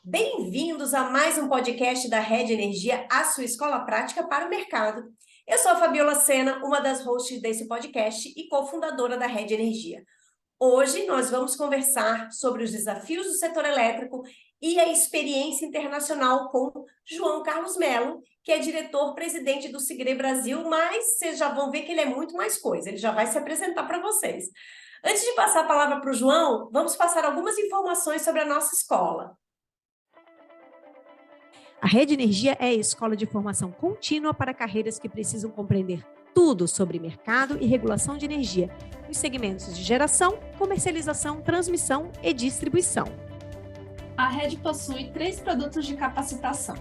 Bem-vindos a mais um podcast da Rede Energia, a sua escola prática para o mercado. Eu sou a Fabiola Sena, uma das hosts desse podcast e cofundadora da Rede Energia. Hoje nós vamos conversar sobre os desafios do setor elétrico e a experiência internacional com João Carlos Melo, que é diretor-presidente do Sigre Brasil, mas vocês já vão ver que ele é muito mais coisa, ele já vai se apresentar para vocês. Antes de passar a palavra para o João, vamos passar algumas informações sobre a nossa escola. A Rede Energia é a escola de formação contínua para carreiras que precisam compreender tudo sobre mercado e regulação de energia, nos segmentos de geração, comercialização, transmissão e distribuição. A Rede possui 3 produtos de capacitação: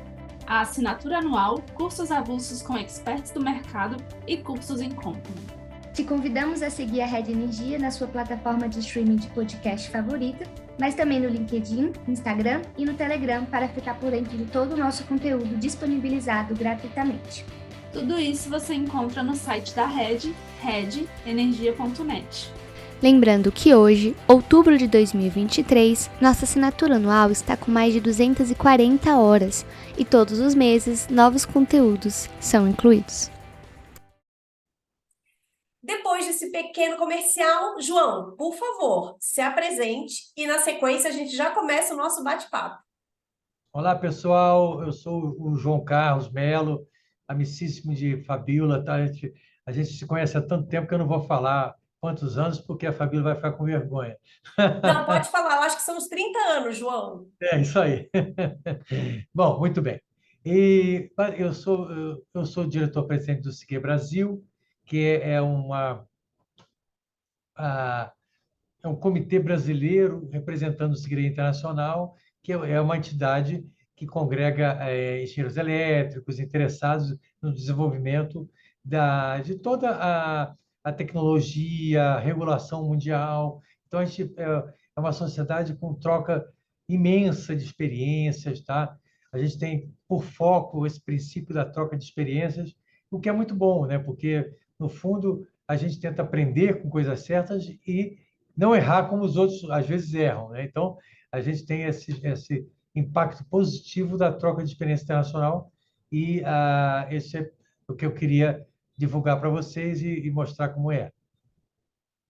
a assinatura anual, cursos avulsos com experts do mercado e cursos em company. Te convidamos a seguir a Rede Energia na sua plataforma de streaming de podcast favorita, mas também no LinkedIn, Instagram e no Telegram para ficar por dentro de todo o nosso conteúdo disponibilizado gratuitamente. Tudo isso você encontra no site da Rede, redenergia.net. Lembrando que hoje, outubro de 2023, nossa assinatura anual está com mais de 240 horas e todos os meses novos conteúdos são incluídos. Depois desse pequeno comercial, João, por favor, se apresente e na sequência a gente já começa o nosso bate-papo. Olá, pessoal. Eu sou o João Carlos Melo, amicíssimo de Fabiola. Tá? A gente se conhece há tanto tempo que eu não vou falar quantos anos, porque a Fabiola vai ficar com vergonha. Não, pode falar, eu acho que são uns 30 anos, João. É isso aí. Bom, muito bem. E eu sou diretor-presidente do Sigre Brasil, que é um comitê brasileiro representando o Sigre Internacional, que é uma entidade que congrega engenheiros elétricos interessados no desenvolvimento de toda a tecnologia, a regulação mundial. Então, a gente é uma sociedade com troca imensa de experiências, tá? A gente tem por foco esse princípio da troca de experiências, o que é muito bom, né? Porque, no fundo, a gente tenta aprender com coisas certas e não errar como os outros às vezes erram, né? Então, a gente tem esse impacto positivo da troca de experiência internacional e esse é o que eu queria divulgar para vocês e mostrar como é.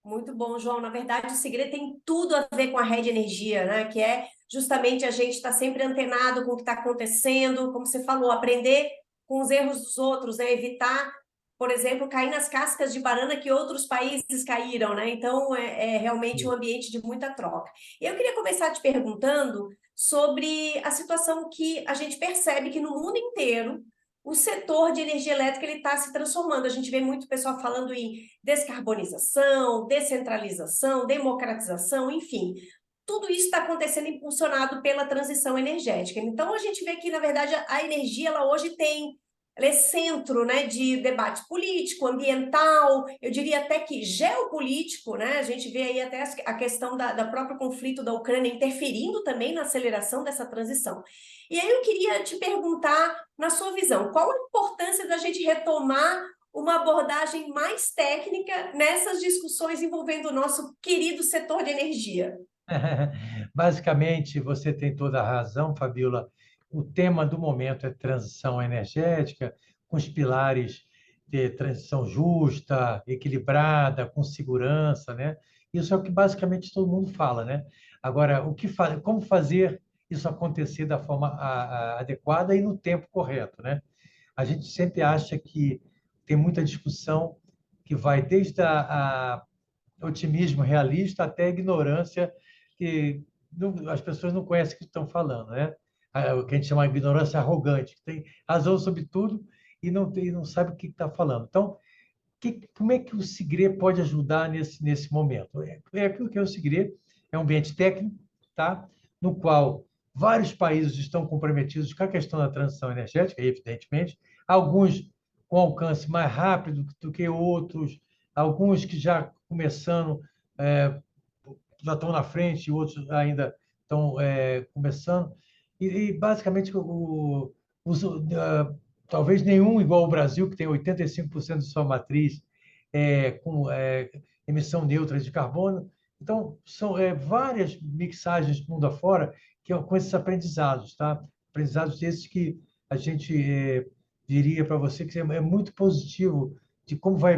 Muito bom, João. Na verdade, o segredo tem tudo a ver com a Rede Energia, né? Que é justamente a gente estar sempre antenado com o que está acontecendo, como você falou, aprender com os erros dos outros, né? Evitar, por exemplo, cair nas cascas de banana que outros países caíram, né? Então, é realmente um ambiente de muita troca. E eu queria começar te perguntando sobre a situação que a gente percebe que no mundo inteiro o setor de energia elétrica ele está se transformando. A gente vê muito pessoal falando em descarbonização, descentralização, democratização, enfim. Tudo isso está acontecendo impulsionado pela transição energética. Então, a gente vê que, na verdade, a energia ela hoje ela é centro, né, de debate político, ambiental, eu diria até que geopolítico, né? A gente vê aí até a questão da próprio conflito da Ucrânia interferindo também na aceleração dessa transição. E aí eu queria te perguntar, na sua visão, qual a importância da gente retomar uma abordagem mais técnica nessas discussões envolvendo o nosso querido setor de energia? Basicamente, você tem toda a razão, Fabiola. O tema do momento é transição energética, com os pilares de transição justa, equilibrada, com segurança, né? Isso é o que basicamente todo mundo fala, né? Agora, como fazer isso acontecer da forma adequada e no tempo correto, né? A gente sempre acha que tem muita discussão que vai desde otimismo realista até a ignorância que as pessoas não conhecem o que estão falando, né? O que a gente chama de ignorância arrogante, que tem razão sobre tudo e não sabe o que está falando. Então, como é que o Sigre pode ajudar nesse momento? Aquilo que é o Sigre é um ambiente técnico, tá? No qual vários países estão comprometidos com a questão da transição energética, evidentemente, alguns com alcance mais rápido do que outros, alguns que já começando, já estão na frente, outros ainda estão começando. E basicamente, talvez nenhum igual ao Brasil, que tem 85% de sua matriz com emissão neutra de carbono, Então, são várias mixagens mundo afora com esses aprendizados, tá? Aprendizados esses que a gente diria para você que é muito positivo de como vai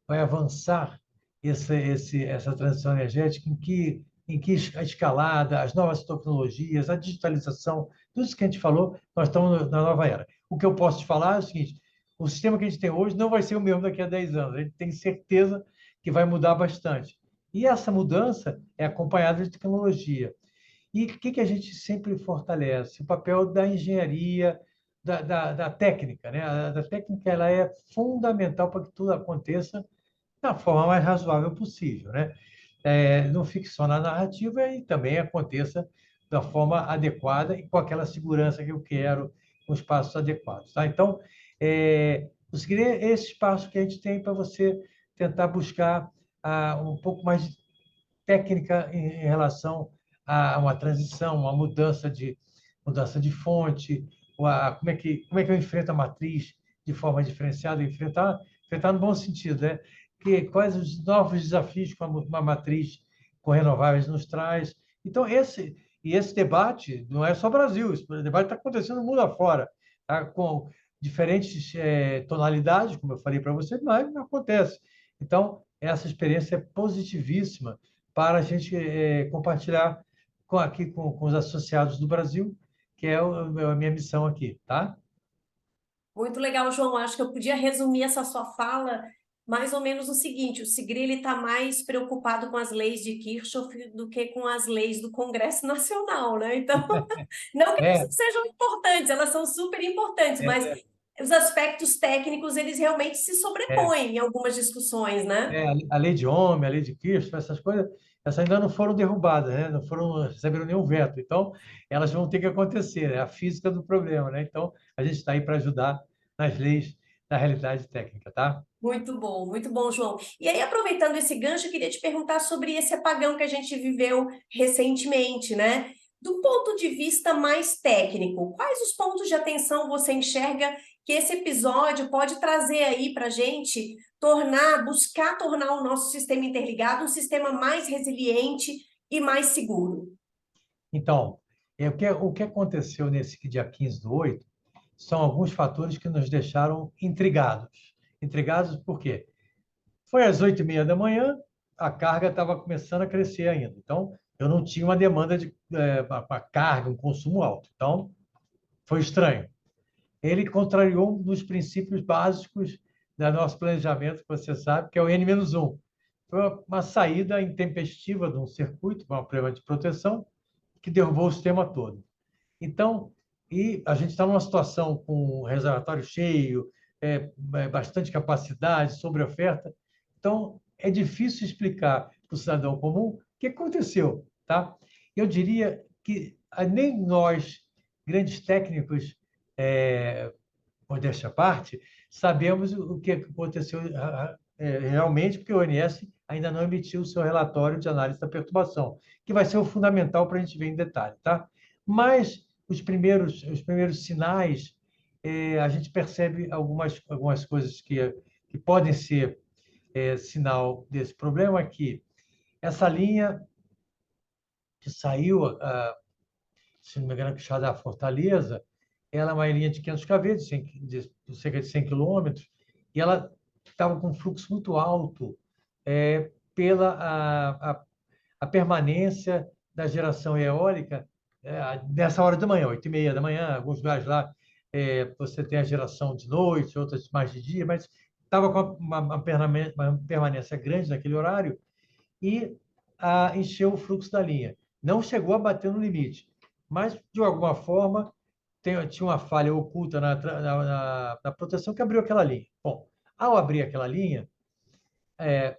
avançar essa transição energética, em que a escalada, as novas tecnologias, a digitalização, tudo isso que a gente falou, nós estamos na nova era. O que eu posso te falar é o seguinte: o sistema que a gente tem hoje não vai ser o mesmo daqui a 10 anos. A gente tem certeza que vai mudar bastante. E essa mudança é acompanhada de tecnologia. E o que a gente sempre fortalece? O papel da engenharia, da técnica, né? Da técnica, ela é fundamental para que tudo aconteça da forma mais razoável possível, né? Não fique só na narrativa e também aconteça da forma adequada e com aquela segurança que eu quero, com os passos adequados, tá? Então, eu seguirei esse espaço que a gente tem para você tentar buscar um pouco mais de técnica em relação a uma transição, uma mudança de fonte, como é que eu enfrento a matriz de forma diferenciada, enfrentar no bom sentido, né? Quais os novos desafios que uma matriz com renováveis nos traz. Então, esse debate não é só Brasil, esse debate está acontecendo no mundo afora, tá? Com diferentes tonalidades, como eu falei para você, mas acontece. Então, essa experiência é positivíssima para a gente compartilhar aqui com os associados do Brasil, que é a minha missão aqui, tá? Muito legal, João. Acho que eu podia resumir essa sua fala mais ou menos o seguinte: o Sigrid está mais preocupado com as leis de Kirchhoff do que com as leis do Congresso Nacional, né? Então, não que elas É, não sejam importantes, elas são super importantes, mas é, os aspectos técnicos, eles realmente se é, sobrepõem em algumas discussões, né? a lei de Ohm, a lei de Kirchhoff, essas coisas, essas ainda não foram derrubadas, né? Receberam nenhum veto. Então, elas vão ter que acontecer, é a física do problema, né? Então, a gente está aí para ajudar nas leis da realidade técnica, tá? Muito bom, João. E aí, aproveitando esse gancho, eu queria te perguntar sobre esse apagão que a gente viveu recentemente, né? Do ponto de vista mais técnico, quais os pontos de atenção você enxerga que esse episódio pode trazer aí para a gente, buscar tornar o nosso sistema interligado um sistema mais resiliente e mais seguro? Então, o que aconteceu nesse dia 15/8 são alguns fatores que nos deixaram intrigados. Intrigados por quê? Foi às 8h30 da manhã, a carga estava começando a crescer ainda. Então, eu não tinha uma demanda de uma carga, um consumo alto. Então, foi estranho. Ele contrariou um dos princípios básicos do nosso planejamento, que você sabe, que é o N-1. Foi uma saída intempestiva de um circuito, com um problema de proteção, que derrubou o sistema todo. Então, a gente está numa situação com o reservatório cheio, bastante capacidade, sobre oferta. Então, é difícil explicar para o cidadão comum o que aconteceu, tá? Eu diria que nem nós, grandes técnicos, modéstia à parte, sabemos o que aconteceu realmente, porque o ONS ainda não emitiu o seu relatório de análise da perturbação, que vai ser o fundamental para a gente ver em detalhe, tá? Mas os primeiros sinais, a gente percebe algumas coisas que podem ser sinal desse problema, que essa linha que saiu, se não me engano, que da Fortaleza, ela é uma linha de 500 kV, de cerca de 100 quilômetros, e ela estava com um fluxo muito alto pela a permanência da geração eólica nessa hora da manhã, 8h30 da manhã, alguns lugares lá você tem a geração de noite, outras mais de dia, mas estava com uma permanência grande naquele horário e encheu o fluxo da linha. Não chegou a bater no limite, mas, de alguma forma, tinha uma falha oculta na proteção que abriu aquela linha. Bom, ao abrir aquela linha,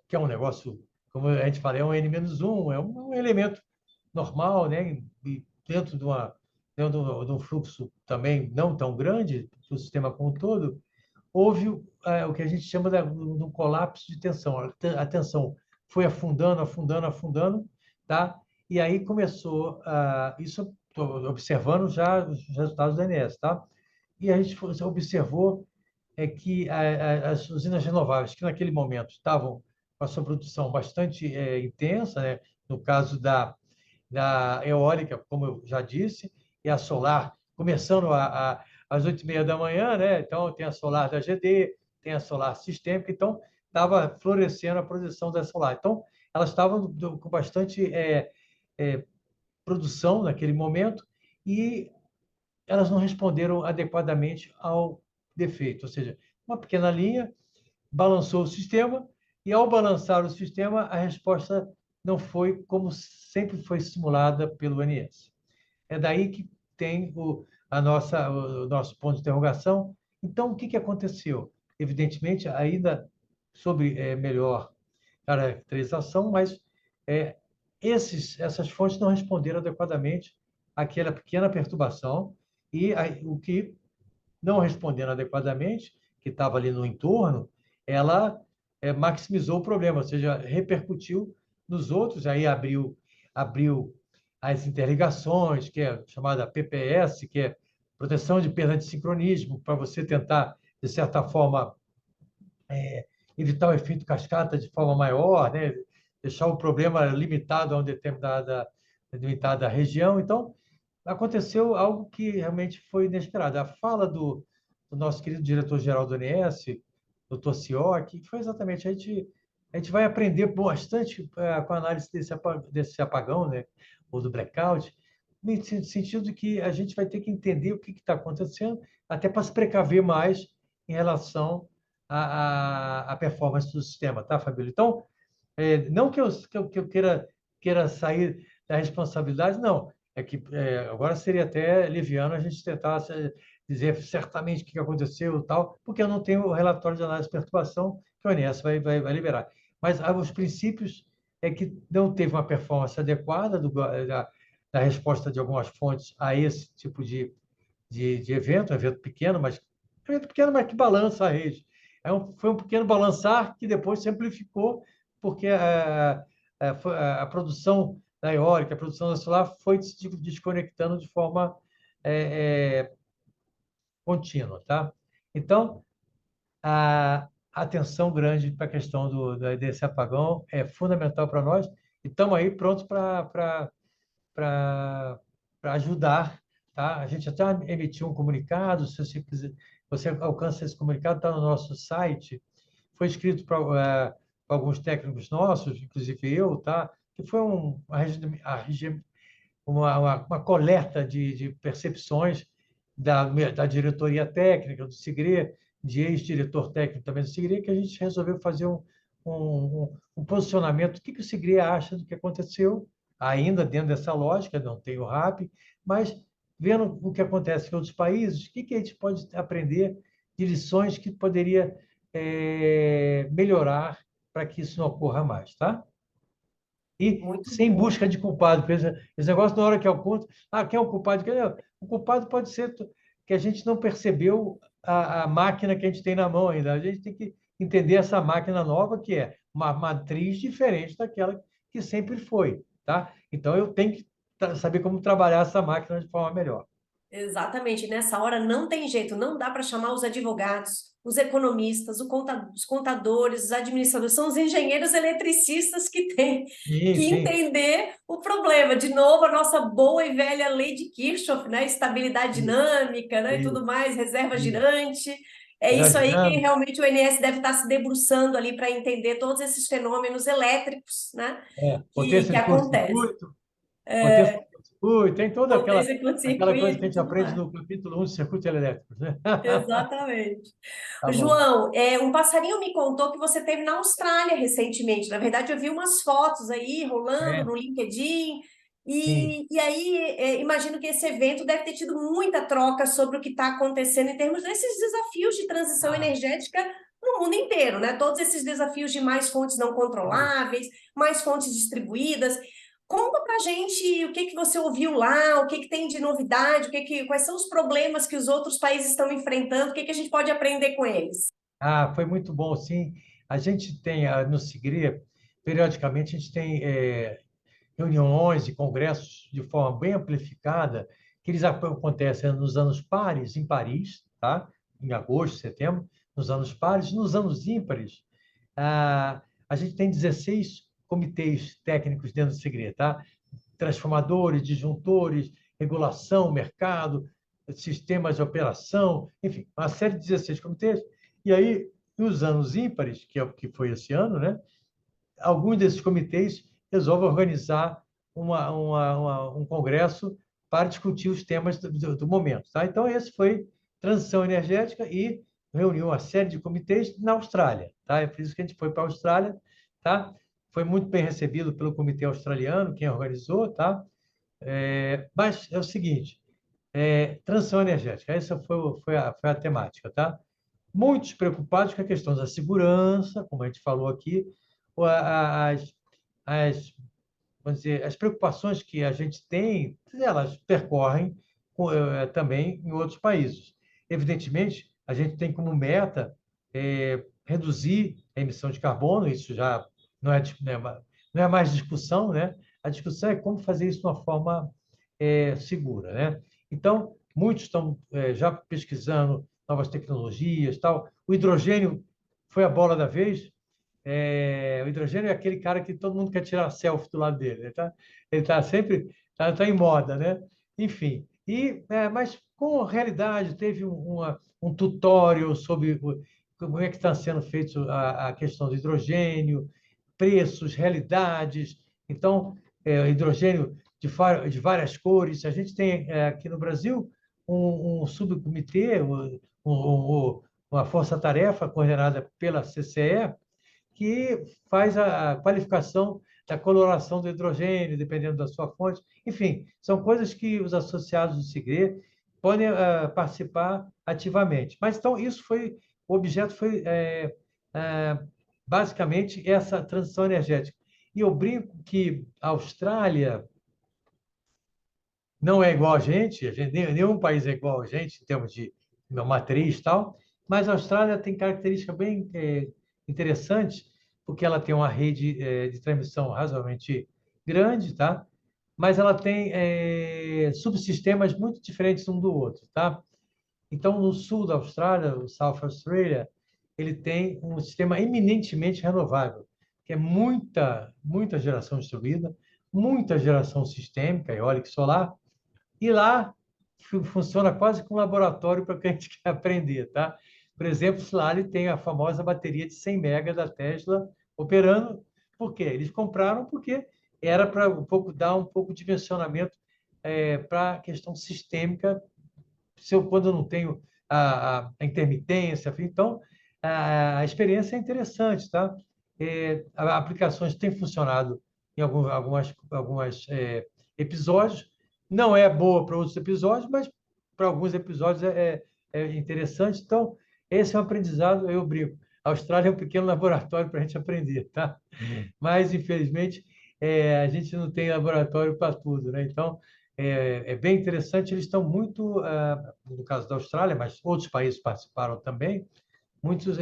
que é um negócio, como a gente fala, é um N-1, é um elemento normal, né? E dentro de um fluxo também não tão grande, do sistema como um todo, houve o que a gente chama de um colapso de tensão. A tensão foi afundando, afundando, afundando, tá? E aí começou, isso estou observando já os resultados do INS, tá? E a gente observou que as usinas renováveis, que naquele momento estavam com a sua produção bastante intensa, né? No caso da eólica, como eu já disse, e a solar, começando às 8h30 da manhã, né? Então, tem a solar da GD, tem a solar sistêmica, então, estava florescendo a produção da solar. Então, elas estavam com bastante produção naquele momento e elas não responderam adequadamente ao defeito, ou seja, uma pequena linha balançou o sistema e, ao balançar o sistema, a resposta não foi como sempre foi simulada pelo ONS. É daí que tem o nosso ponto de interrogação. Então, o que aconteceu? Evidentemente, ainda sobre melhor caracterização, mas essas fontes não responderam adequadamente àquela pequena perturbação e o que não respondendo adequadamente, que estava ali no entorno, ela maximizou o problema, ou seja, repercutiu nos outros, aí abriu as interligações, que é chamada PPS, que é proteção de perda de sincronismo, para você tentar, de certa forma, evitar o efeito cascata de forma maior, né? Deixar o problema limitado a uma determinada região. Então, aconteceu algo que realmente foi inesperado. A fala do nosso querido diretor-geral do ONS, Dr. Cioc, foi exatamente, a gente vai aprender bastante com a análise desse apagão, né, ou do blackout, no sentido que a gente vai ter que entender o que está acontecendo, até para se precaver mais em relação à performance do sistema, tá, Fabíola? Então, não que eu queira sair da responsabilidade, não. É que agora seria até liviano a gente tentar dizer certamente o que aconteceu e tal, porque eu não tenho o relatório de análise de perturbação que o ONS vai liberar. Mas os princípios é que não teve uma performance adequada da resposta de algumas fontes a esse tipo de evento, um evento pequeno, mas que balança a rede. Foi um pequeno balançar que depois se amplificou, porque a produção da eólica, a produção da solar foi se desconectando de forma contínua, tá? Então, a atenção grande para a questão desse apagão é fundamental para nós e estamos aí prontos para ajudar, tá? A gente até emitiu um comunicado, se você quiser, você alcança esse comunicado, está no nosso site, foi escrito para alguns técnicos nossos, inclusive eu, tá? Que foi uma coleta de percepções da diretoria técnica do SIGRE, de ex-diretor técnico também do SIGRE, que a gente resolveu fazer um posicionamento. O que o SIGRE acha do que aconteceu, ainda dentro dessa lógica, não tem o RAP, mas vendo o que acontece em outros países, o que a gente pode aprender de lições que poderia melhorar para que isso não ocorra mais, tá? E Muito sem bom. busca de culpado. Porque esse negócio, na hora que eu conto, quem é o culpado? O culpado pode ser que a gente não percebeu a máquina que a gente tem na mão ainda. A gente tem que entender essa máquina nova, que é uma matriz diferente daquela que sempre foi, tá? Então, eu tenho que saber como trabalhar essa máquina de forma melhor. Exatamente, nessa hora não tem jeito, não dá para chamar os advogados, os economistas, os contadores, os administradores, são os engenheiros eletricistas que têm Sim, que sim. entender o problema. De novo, a nossa boa e velha lei de Kirchhoff, né? Estabilidade Isso, dinâmica, né? E tudo isso, mais, reserva isso. girante. É isso aí que Aerodinâmica, realmente o INS deve estar se debruçando ali para entender todos esses fenômenos elétricos, né? potência Que de acontecem. curto-circuito, potência de curto-circuito, tem toda Potência, aquela coisa que curto-circuito a e gente tudo aprende mais. no capítulo 1 de circuitos elétricos, né? Exatamente. Tá bom. João, um passarinho me contou que você esteve na Austrália recentemente. Na verdade, eu vi umas fotos aí rolando É, no LinkedIn. sim. E aí, imagino que esse evento deve ter tido muita troca sobre o que está acontecendo em termos desses desafios de transição Ah, energética no mundo inteiro, né? Todos esses desafios de mais fontes não isso. controláveis, mais fontes distribuídas. Conta pra gente o que que você ouviu lá, o que que tem de novidade, quais são os problemas que os outros países estão enfrentando, o que que a gente pode aprender com eles. Foi muito bom, sim. A gente tem no SIGRE, periodicamente, a gente tem reuniões e congressos de forma bem amplificada, que eles acontecem nos anos pares, em Paris, tá? Em agosto, setembro, nos anos pares. Nos anos ímpares, a gente tem 16 comitês técnicos dentro do SIGRE, tá? Transformadores, disjuntores, regulação, mercado, sistemas de operação, enfim, uma série de 16 comitês. E aí, nos anos ímpares, que é o que foi esse ano, né? Alguns desses comitês resolvem organizar um congresso para discutir os temas do momento. Tá? Então, esse foi transição energética e reuniu uma série de comitês na Austrália. Tá? É por isso que a gente foi para a Austrália. Tá? Foi muito bem recebido pelo comitê australiano, quem organizou. Tá? Mas é o seguinte, transição energética, essa foi a temática. Tá? Muitos preocupados com a questão da segurança, como a gente falou aqui, as, as, vamos dizer, as preocupações que a gente tem, elas percorrem também em outros países. Evidentemente, a gente tem como meta reduzir a emissão de carbono, isso já não é mais discussão, né? A discussão é como fazer isso de uma forma segura, né? Então, muitos estão já pesquisando novas tecnologias, tal. O hidrogênio foi a bola da vez. O hidrogênio é aquele cara que todo mundo quer tirar selfie do lado dele. Ele tá sempre tá em moda, né? Enfim. Mas com realidade teve um tutorial sobre como é que está sendo feito a questão do hidrogênio, preços, realidades. Então, hidrogênio de várias cores. A gente tem aqui no Brasil um subcomitê, uma força-tarefa coordenada pela CCE, que faz a qualificação da coloração do hidrogênio, dependendo da sua fonte. Enfim, são coisas que os associados do SIGRE podem participar ativamente. Mas, então, o objeto foi basicamente essa transição energética. E eu brinco que a Austrália não é igual a gente, nenhum país é igual a gente em termos de matriz e tal, mas a Austrália tem características bem interessantes, porque ela tem uma rede de transmissão razoavelmente grande, tá? Mas ela tem subsistemas muito diferentes um do outro, tá? Então, no sul da Austrália, o South Australia, ele tem um sistema eminentemente renovável, que é muita geração distribuída, muita geração sistêmica, eólica e solar, e lá funciona quase como um laboratório para quem a gente quer aprender, tá? Por exemplo, lá ele tem a famosa bateria de 100 mega da Tesla operando. Por quê? Eles compraram porque era para dar um pouco de dimensionamento para a questão sistêmica, quando eu não tenho a intermitência. Então, a experiência é interessante, tá? Aplicações têm funcionado em algumas episódios. Não é boa para outros episódios, mas para alguns episódios é interessante. Então, esse é um aprendizado, eu brinco. A Austrália é um pequeno laboratório para a gente aprender, tá? Mas, infelizmente, a gente não tem laboratório para tudo, né? Então, é bem interessante. Eles estão muito, no caso da Austrália, mas outros países participaram também, muitos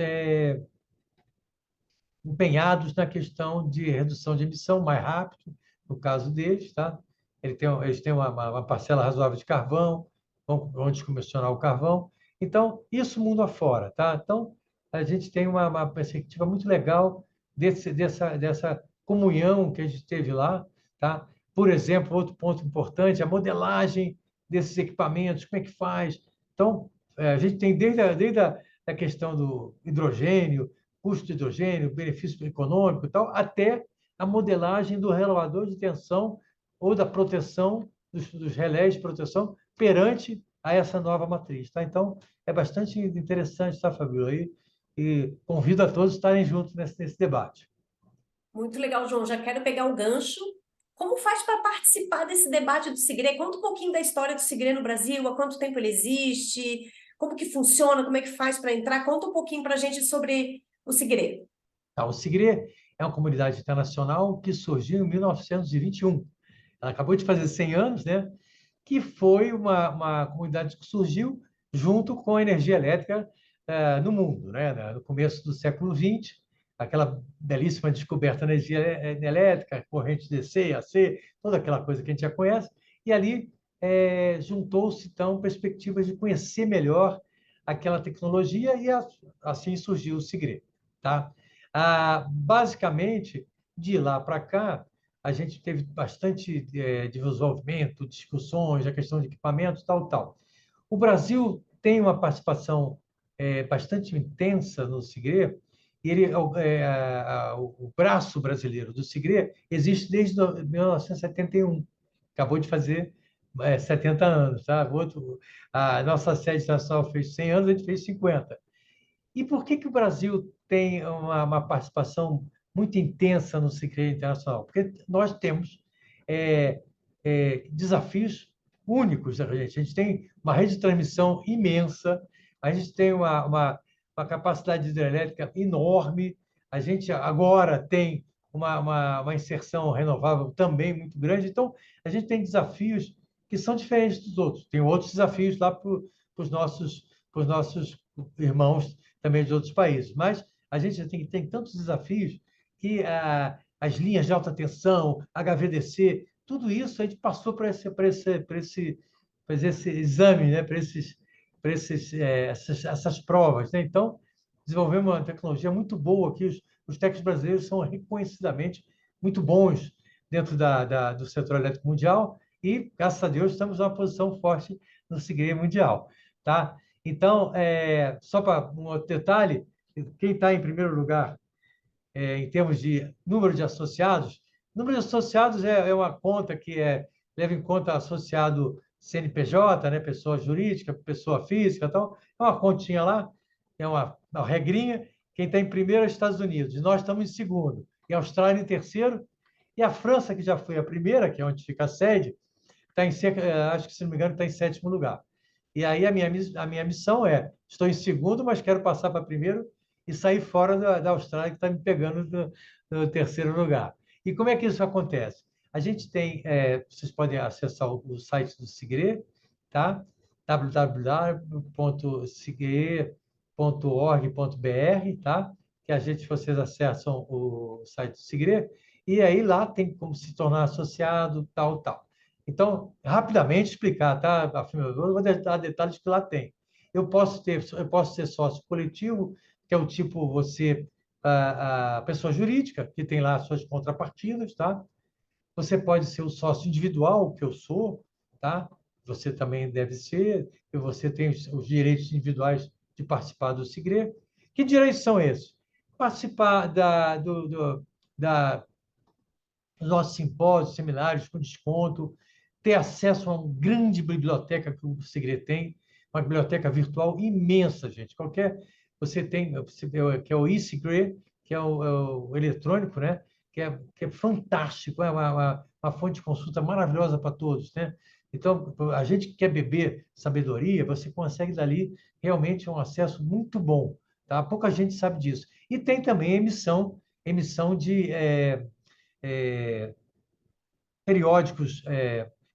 empenhados na questão de redução de emissão mais rápido, no caso deles, tá? Eles têm uma parcela razoável de carvão, vão descomissionar o carvão. Então, isso mundo afora, tá? Então, a gente tem uma perspectiva muito legal dessa comunhão que a gente teve lá, tá? Por exemplo, outro ponto importante, a modelagem desses equipamentos, como é que faz? Então, a gente tem desde a questão do hidrogênio, custo de hidrogênio, benefício econômico e tal, até a modelagem do relevador de tensão ou da proteção, dos relés de proteção perante a essa nova matriz. Tá? Então, é bastante interessante, tá, Fabíola? E convido a todos a estarem juntos nesse debate. Muito legal, João. Já quero pegar o gancho. Como faz para participar desse debate do SIGRE? Conta um pouquinho da história do SIGRE no Brasil, há quanto tempo ele existe, como que funciona, como é que faz para entrar. Conta um pouquinho para a gente sobre o SIGRE. O SIGRE é uma comunidade internacional que surgiu em 1921. Ela acabou de fazer 100 anos, né? Que foi uma comunidade que surgiu junto com a energia elétrica no mundo, né? No começo do século XX, aquela belíssima descoberta da energia elétrica, corrente DC, AC, toda aquela coisa que a gente já conhece, e ali juntou-se, então, perspectivas de conhecer melhor aquela tecnologia e assim surgiu o SIGRE. Tá? Basicamente, de lá para cá, a gente teve bastante desenvolvimento, discussões, a questão de equipamentos, tal, tal. O Brasil tem uma participação bastante intensa no SIGRE, e o braço brasileiro do SIGRE existe desde 1971, acabou de fazer 70 anos. Tá? A nossa sede internacional fez 100 anos, a gente fez 50. E por que o Brasil tem uma participação muito intensa no SIGRE internacional? Porque nós temos desafios únicos. A gente tem uma rede de transmissão imensa, a gente tem uma capacidade hidrelétrica enorme, a gente agora tem uma inserção renovável também muito grande. Então, a gente tem desafios que são diferentes dos outros. Tem outros desafios lá para os nossos irmãos também de outros países. Mas a gente tem tantos desafios que as linhas de alta tensão, HVDC, tudo isso a gente passou para esse exame, né? para essas provas. Né? Então, desenvolvemos uma tecnologia muito boa que os técnicos brasileiros são reconhecidamente muito bons dentro do setor elétrico mundial e, graças a Deus, estamos numa posição forte no SIGRE mundial. Tá? Então, só para um outro detalhe, quem está em primeiro lugar em termos de número de associados, número de associados é uma conta que leva em conta associado CNPJ, né, pessoa jurídica, pessoa física, tal. É uma continha lá, é uma regrinha. Quem está em primeiro é os Estados Unidos, e nós estamos em segundo, e a Austrália em terceiro, e a França, que já foi a primeira, que é onde fica a sede, está em acho que, se não me engano, está em sétimo lugar. E aí a minha missão estou em segundo, mas quero passar para primeiro e sair fora da Austrália, que está me pegando no terceiro lugar. E como é que isso acontece? A gente tem, vocês podem acessar o site do SIGRE, tá? www.sigre.org.br, tá? Vocês acessam o site do SIGRE, e aí lá tem como se tornar associado, tal, tal. Então, rapidamente explicar, tá? Eu vou dar detalhes que lá tem. Eu posso ser sócio coletivo, que é o tipo a pessoa jurídica, que tem lá suas contrapartidas, tá? Você pode ser o sócio individual, que eu sou, tá? Você também deve ser, e você tem os direitos individuais de participar do SIGRE. Que direitos são esses? Participar dos nossos simpósios, seminários com desconto, ter acesso a uma grande biblioteca que o SIGRE tem, uma biblioteca virtual imensa, gente. Você tem, que é o eSIGRE, que é o eletrônico, né? Que é fantástico, é uma fonte de consulta maravilhosa para todos, né? Então, a gente que quer beber sabedoria, você consegue dali realmente um acesso muito bom, tá? Pouca gente sabe disso. E tem também emissão de periódicos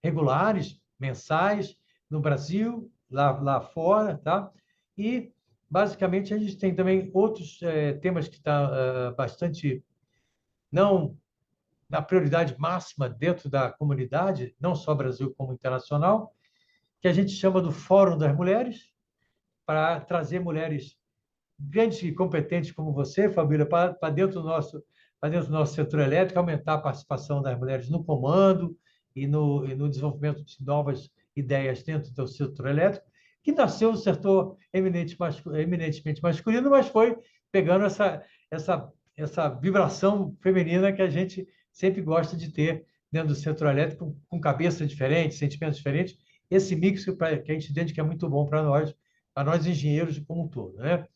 regulares, mensais, no Brasil, lá fora, tá? E, basicamente, a gente tem também outros temas que estão bastante, não na prioridade máxima dentro da comunidade, não só Brasil como internacional, que a gente chama do Fórum das Mulheres, para trazer mulheres grandes e competentes como você, Fabíola, para dentro do nosso setor elétrico, aumentar a participação das mulheres no comando e no desenvolvimento de novas ideias dentro do setor elétrico, que nasceu no setor eminentemente masculino, mas foi pegando essa vibração feminina que a gente sempre gosta de ter dentro do setor elétrico, com cabeça diferente, sentimentos diferentes, esse mix que a gente entende que é muito bom para nós engenheiros como um todo, né?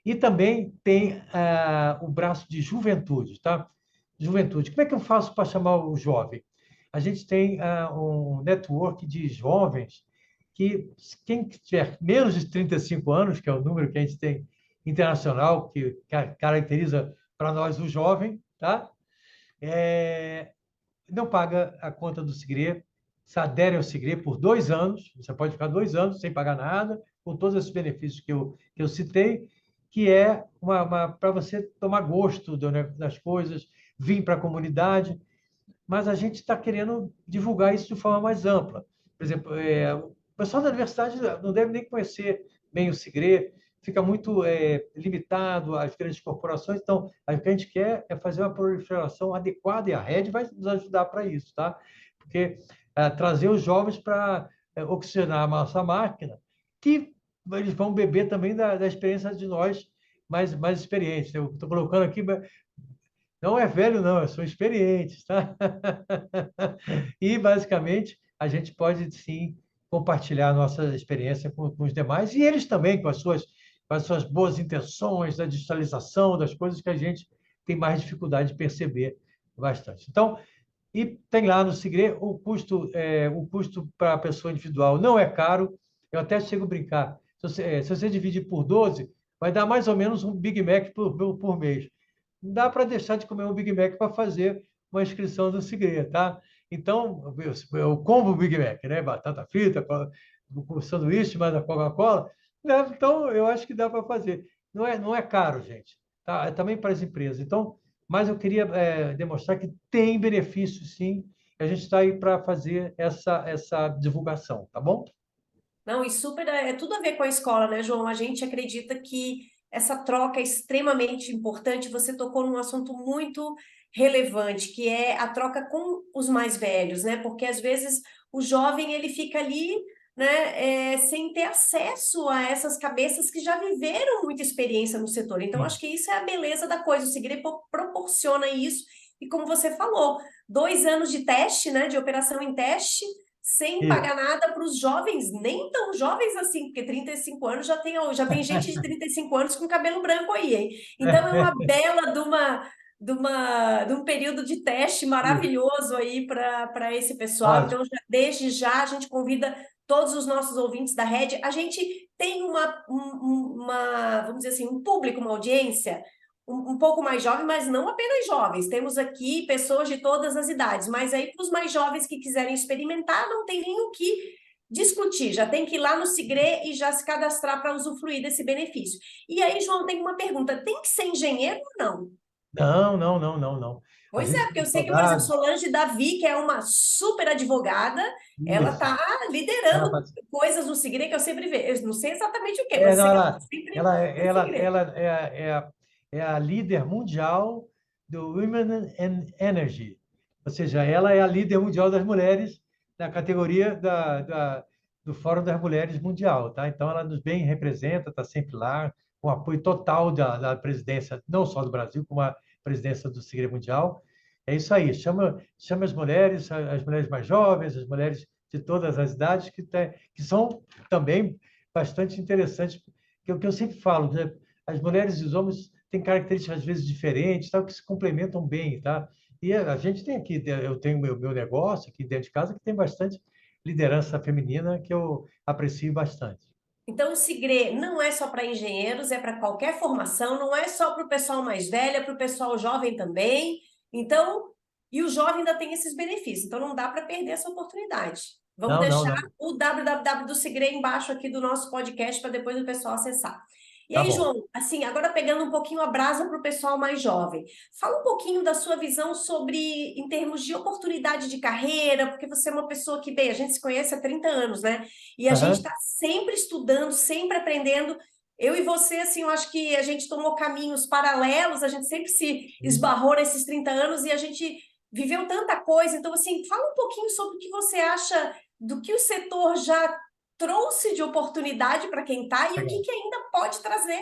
E também tem o braço de juventude, tá? Juventude. Como é que eu faço para chamar o jovem? A gente tem um network de jovens que, quem tiver menos de 35 anos, que é o número que a gente tem internacional, que caracteriza para nós o jovem, tá? Não paga a conta do SIGRE, se adere ao SIGRE por 2 anos, você pode ficar 2 anos sem pagar nada, com todos esses benefícios que eu citei, que é para você tomar gosto das coisas, vir para a comunidade, mas a gente está querendo divulgar isso de forma mais ampla. Por exemplo, o pessoal da universidade não deve nem conhecer bem o SIGRE, fica muito limitado às grandes corporações. Então, o que a gente quer é fazer uma proliferação adequada e a rede vai nos ajudar para isso, tá? Porque trazer os jovens para oxigenar a nossa máquina, que eles vão beber também da experiência de nós mais experientes. Eu estou colocando aqui, não é velho, não, são experientes, tá? E, basicamente, a gente pode, sim, compartilhar a nossa experiência com os demais, e eles também, com as suas boas intenções, da digitalização, das coisas que a gente tem mais dificuldade de perceber bastante. Então, e tem lá no Segre o custo para a pessoa individual não é caro, eu até chego a brincar, se você dividir por 12, vai dar mais ou menos um Big Mac por mês. Dá para deixar de comer um Big Mac para fazer uma inscrição no Segre, tá? Então, eu combo o Big Mac, né? Batata frita, com sanduíche, mais a Coca-Cola. Né? Então, eu acho que dá para fazer. Não é caro, gente. Tá? É também para as empresas. Então, mas eu queria demonstrar que tem benefício, sim. A gente está aí para fazer essa divulgação, tá bom? Não, e super é tudo a ver com a escola, né, João? A gente acredita que essa troca é extremamente importante. Você tocou num assunto muito relevante, que é a troca com os mais velhos, né? Porque às vezes o jovem ele fica ali, né, sem ter acesso a essas cabeças que já viveram muita experiência no setor. Então, Sim. acho que isso é a beleza da coisa. O Segre proporciona isso. E como você falou, 2 anos de teste, né, de operação em teste sem Isso. pagar nada para os jovens, nem tão jovens assim, porque 35 anos já tem gente de 35 anos com cabelo branco aí, hein? Então é uma bela de um período de teste Isso. maravilhoso aí para esse pessoal. Ótimo. Então, desde já a gente convida todos os nossos ouvintes da Rede. A gente tem vamos dizer assim, um público, uma audiência um pouco mais jovem, mas não apenas jovens. Temos aqui pessoas de todas as idades, mas aí para os mais jovens que quiserem experimentar, não tem nem o que discutir, já tem que ir lá no Segre e já se cadastrar para usufruir desse benefício. E aí, João, tem uma pergunta: tem que ser engenheiro ou não? Não, não, não, não, não. A Pois é, gente porque tem eu sei que, por exemplo, advogado. Solange Davi, que é uma super advogada, ela Isso. está Ela liderando faz- coisas no Segre que eu sempre vejo. Eu não sei exatamente o que, mas eu não, sei que ela está sempre no Segre. ela é a líder mundial do Women in Energy. Ou seja, ela é a líder mundial das mulheres na categoria do Fórum das Mulheres Mundial, tá? Então, ela nos bem representa, está sempre lá, com apoio total da presidência, não só do Brasil, como a presidência do Segre Mundial. É isso aí, chama as mulheres mais jovens, as mulheres de todas as idades, que são também bastante interessantes, que é o que eu sempre falo, né? As mulheres e os homens têm características às vezes diferentes, tal, que se complementam bem, tá? E a gente tem aqui, eu tenho meu negócio aqui dentro de casa que tem bastante liderança feminina que eu aprecio bastante. Então, o Segre não é só para engenheiros, é para qualquer formação, não é só para o pessoal mais velho, é para o pessoal jovem também. Então, e o jovem ainda tem esses benefícios, então não dá para perder essa oportunidade. Vamos Não, não, deixar não. o www do Segre embaixo aqui do nosso podcast para depois o pessoal acessar. E Tá aí, bom. João, assim, agora pegando um pouquinho a brasa para o pessoal mais jovem, fala um pouquinho da sua visão sobre, em termos de oportunidade de carreira, porque você é uma pessoa que, bem, a gente se conhece há 30 anos, né? E a gente Aham. está sempre estudando, sempre aprendendo. Eu e você, assim, eu acho que a gente tomou caminhos paralelos, a gente sempre se esbarrou nesses 30 anos e a gente viveu tanta coisa. Então, assim, fala um pouquinho sobre o que você acha do que o setor já trouxe de oportunidade para quem está e o que Legal. ainda pode trazer.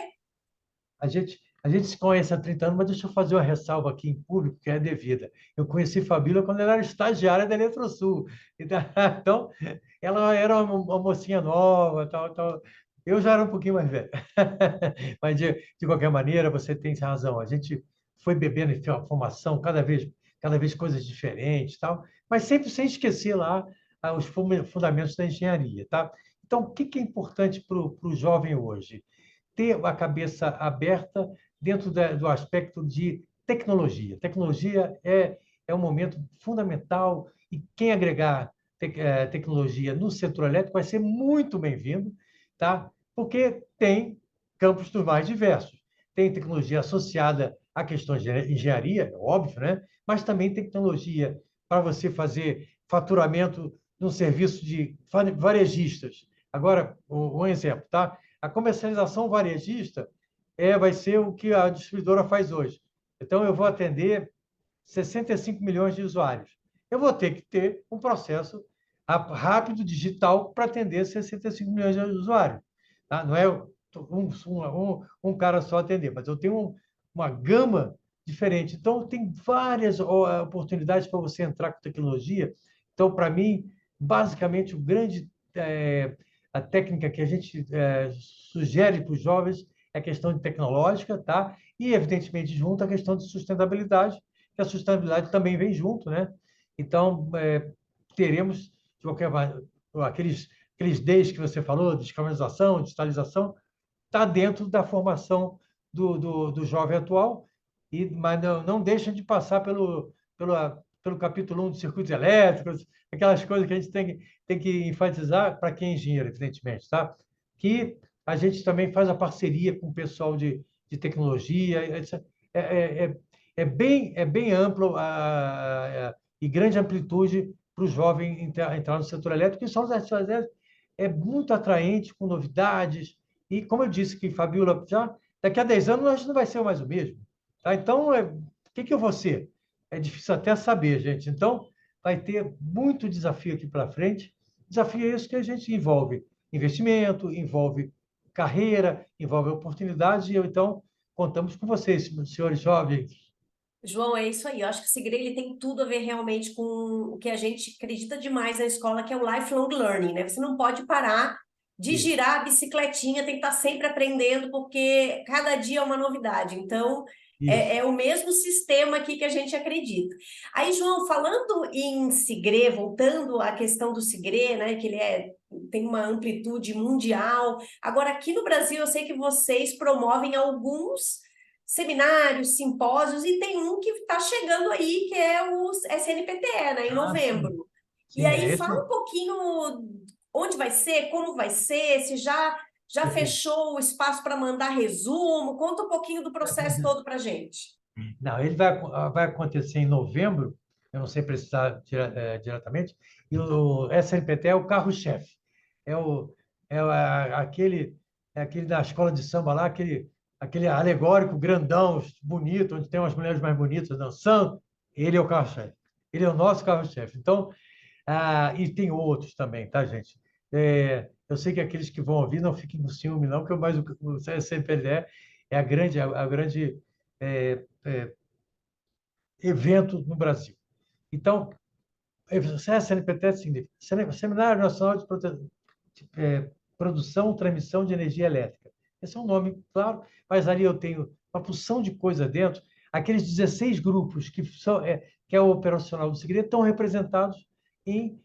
A gente se conhece há 30 anos, mas deixa eu fazer uma ressalva aqui em público que é devida. Eu conheci Fabíola quando ela era estagiária da Eletrosul. Então, ela era uma mocinha nova, tal, tal. Eu já era um pouquinho mais velho. Mas, de qualquer maneira, você tem razão. A gente foi bebendo em formação, cada vez coisas diferentes, tal, mas sempre sem esquecer lá os fundamentos da engenharia, tá? Então, o que é importante para o jovem hoje? Ter a cabeça aberta dentro do aspecto de tecnologia. Tecnologia é um momento fundamental e quem agregar tecnologia no setor elétrico vai ser muito bem-vindo, tá? Porque tem campos dos mais diversos. Tem tecnologia associada a questões de engenharia, é óbvio, né? Mas também tecnologia para você fazer faturamento num serviço de varejistas. Agora, um exemplo, tá? A comercialização varejista vai ser o que a distribuidora faz hoje. Então, eu vou atender 65 milhões de usuários. Eu vou ter que ter um processo rápido, digital, para atender 65 milhões de usuários. Tá? Não é um cara só atender, mas eu tenho uma gama diferente. Então, tem várias oportunidades para você entrar com tecnologia. Então, para mim, basicamente, a técnica que a gente sugere para os jovens é a questão de tecnológica, tá? E, evidentemente, junto a questão de sustentabilidade, que a sustentabilidade também vem junto, né? Então, teremos, de qualquer maneira, aqueles Ds que você falou, descarbonização, digitalização, está dentro da formação do jovem atual, mas não deixa de passar pelo capítulo 1 de circuitos elétricos, aquelas coisas que a gente tem que enfatizar para quem é engenheiro, evidentemente, tá? Que a gente também faz a parceria com o pessoal de tecnologia, é bem amplo e grande amplitude para o jovem entrar no setor elétrico, e os solos artificiais é muito atraente, com novidades, e como eu disse que Fabiola, já daqui a 10 anos a gente não vai ser mais o mesmo. Tá? Então, o que eu vou ser? É difícil até saber, gente. Então, vai ter muito desafio aqui para frente. Desafio é isso que a gente envolve investimento, envolve carreira, envolve oportunidades, e então contamos com vocês, senhores jovens. João, é isso aí. Eu acho que o Segre ele tem tudo a ver realmente com o que a gente acredita demais na escola, que é o lifelong learning, né? Você não pode parar de Isso. girar a bicicletinha, tem que estar sempre aprendendo, porque cada dia é uma novidade. Então, Isso. é o mesmo sistema aqui que a gente acredita. Aí, João, falando em Segre, voltando à questão do Segre, né? Que ele tem uma amplitude mundial. Agora, aqui no Brasil, eu sei que vocês promovem alguns seminários, simpósios, e tem um que está chegando aí, que é o SNPTE, né, em Sim. novembro. Sim, E aí esse. fala um pouquinho onde vai ser, como vai ser, se já fechou o espaço para mandar resumo, conta um pouquinho do processo todo para a gente. Não, ele vai acontecer em novembro, eu não sei precisar diretamente, e o SNPT é o carro-chefe. É, o, aquele da escola de samba lá, aquele alegórico grandão, bonito, onde tem umas mulheres mais bonitas dançando, ele é o carro-chefe. Ele é o nosso carro-chefe. Então, e tem outros também, tá, gente? Eu sei que aqueles que vão ouvir não fiquem com ciúme, não, porque o SNPT é a grande evento no Brasil. Então, SNPT significa Seminário Nacional de Produção e Transmissão de Energia Elétrica. Esse é um nome, claro, mas ali eu tenho uma porção de coisa dentro. Aqueles 16 grupos que é o operacional do segredo estão representados em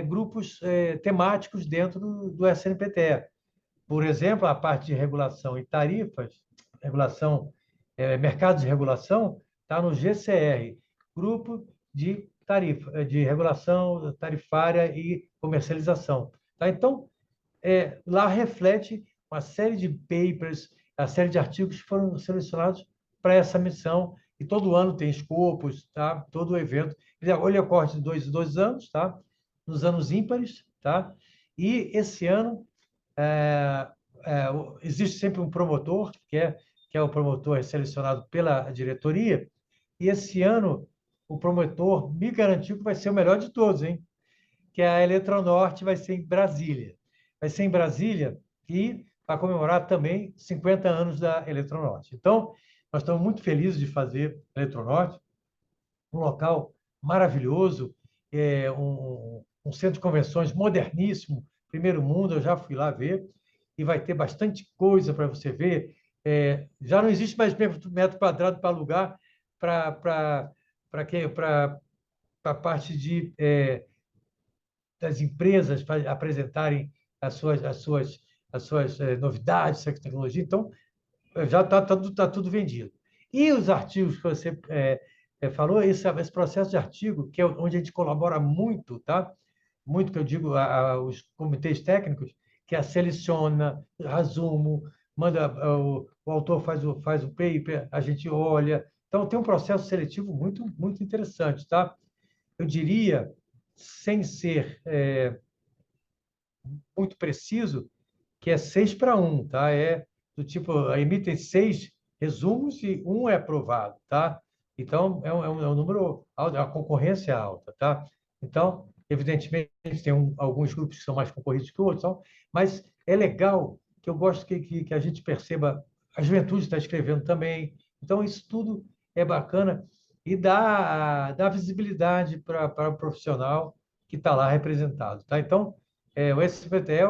grupos temáticos dentro do SNPTE. Por exemplo, a parte de regulação e tarifas, mercados de regulação, está no GCR, Grupo de de Regulação Tarifária e Comercialização. Tá? Então, lá reflete uma série de papers, a série de artigos que foram selecionados para essa missão, e todo ano tem escopos, tá? Todo o evento. Ele ocorre de 2 em 2 anos, tá? Nos anos ímpares, tá? E esse ano existe sempre um promotor, que é o promotor selecionado pela diretoria, e esse ano o promotor me garantiu que vai ser o melhor de todos, hein? Que a Eletronorte vai ser em Brasília. Vai ser em Brasília e vai comemorar também 50 anos da Eletronorte. Então, nós estamos muito felizes de fazer a Eletronorte, um local maravilhoso, um centro de convenções moderníssimo, primeiro mundo, eu já fui lá ver, e vai ter bastante coisa para você ver. Já não existe mais metro quadrado para alugar para a parte das empresas para apresentarem as suas novidades, tecnologia. Então, já está tudo vendido. E os artigos que você falou, esse processo de artigo, que é onde a gente colabora muito, tá? Muito, que eu digo, os comitês técnicos, que seleciona, resumo, manda, o autor faz o paper, a gente olha. Então, tem um processo seletivo muito, muito interessante, tá? Eu diria, sem ser muito preciso, que é 6-1, tá? É do tipo, emitem 6 resumos e um é aprovado, tá? Então, é um número alto, a concorrência é alta, tá? Então, evidentemente, tem alguns grupos que são mais concorridos que outros, mas é legal que eu gosto que a gente perceba, a juventude está escrevendo também, então isso tudo é bacana e dá visibilidade para o profissional que está lá representado, tá? Então, o SBT é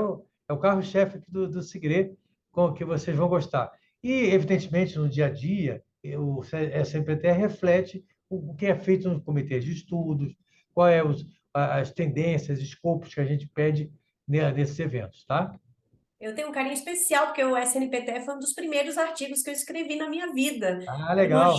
o carro-chefe aqui do Segre, com o que vocês vão gostar. E, evidentemente, no dia a dia, o SBT reflete o que é feito nos comitês de estudos, quais as tendências, escopos que a gente pede nesses eventos, tá? Eu tenho um carinho especial, porque o SNPT foi um dos primeiros artigos que eu escrevi na minha vida. Ah, Era legal.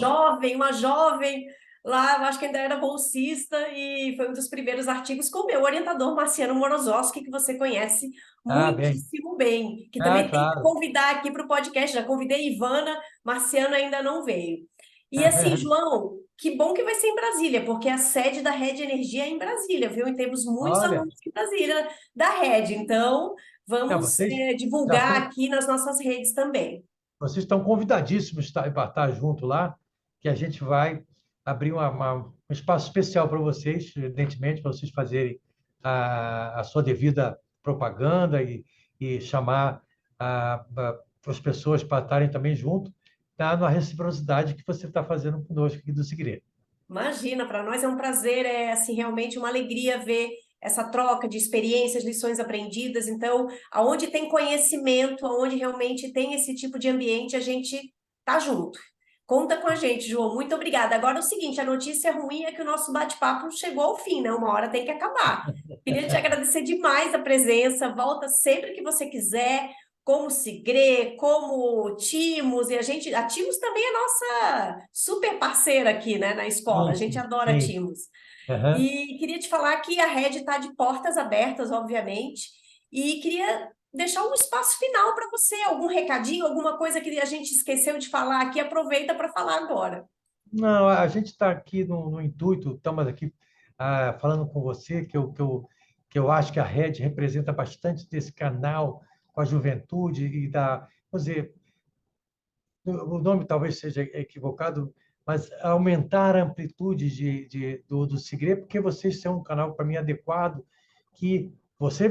uma jovem lá, eu acho que ainda era bolsista, e foi um dos primeiros artigos com o meu orientador, Marciano Morozowski, que você conhece Ah, bem. muitíssimo bem, que Ah, também tem que claro. convidar aqui para o podcast. Já convidei Ivana, Marciano ainda não veio. E assim, João, que bom que vai ser em Brasília, porque a sede da Rede Energia é em Brasília, viu? E temos muitos Olha, alunos em Brasília da Rede, então vamos vocês já divulgar estão aqui nas nossas redes também. Vocês estão convidadíssimos para estar junto lá, que a gente vai abrir um espaço especial para vocês, evidentemente, para vocês fazerem a sua devida propaganda e chamar as pessoas para estarem também junto, tá? Na reciprocidade que você está fazendo conosco aqui do Segredo. Imagina, para nós é um prazer, é assim realmente uma alegria ver essa troca de experiências, lições aprendidas. Então, aonde tem conhecimento, aonde realmente tem esse tipo de ambiente, a gente tá junto. Conta com a gente, João. Muito obrigada. Agora é o seguinte, a notícia ruim é que o nosso bate-papo chegou ao fim, né? Uma hora tem que acabar. Queria te agradecer demais a presença. Volta sempre que você quiser, como Sigre, como Timos, e a Timos também é nossa super parceira aqui, né, na escola. A gente Sim, adora sim. Timos. Aham. E queria te falar que a Rede está de portas abertas, obviamente, e queria deixar um espaço final para você, algum recadinho, alguma coisa que a gente esqueceu de falar aqui, aproveita para falar agora. Não, a gente está aqui no intuito, estamos aqui falando com você, que eu acho que a Rede representa bastante desse canal com a juventude vamos dizer, o nome talvez seja equivocado, mas aumentar a amplitude do Segre, porque vocês são um canal, para mim, adequado, que você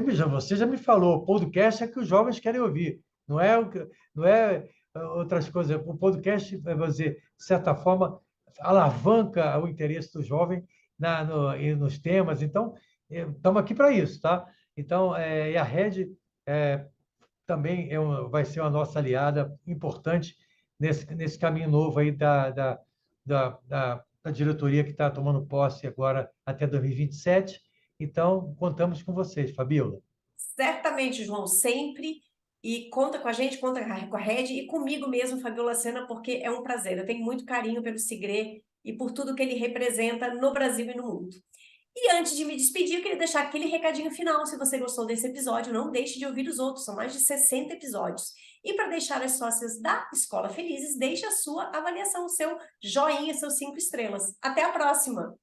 já me falou, o podcast é que os jovens querem ouvir, não é outras coisas. O podcast, vamos dizer, de certa forma, alavanca o interesse do jovem e nos temas. Então, estamos aqui para isso, tá? Então, e a Rede também vai ser uma nossa aliada importante nesse caminho novo aí da diretoria que está tomando posse agora até 2027. Então, contamos com vocês, Fabíola. Certamente, João, sempre. E conta com a gente, conta com a Rede e comigo mesmo, Fabiola Sena, porque é um prazer. Eu tenho muito carinho pelo Segre e por tudo que ele representa no Brasil e no mundo. E antes de me despedir, eu queria deixar aquele recadinho final. Se você gostou desse episódio, não deixe de ouvir os outros, são mais de 60 episódios. E para deixar as sócias da Escola felizes, deixe a sua avaliação, o seu joinha, seus 5 estrelas. Até a próxima!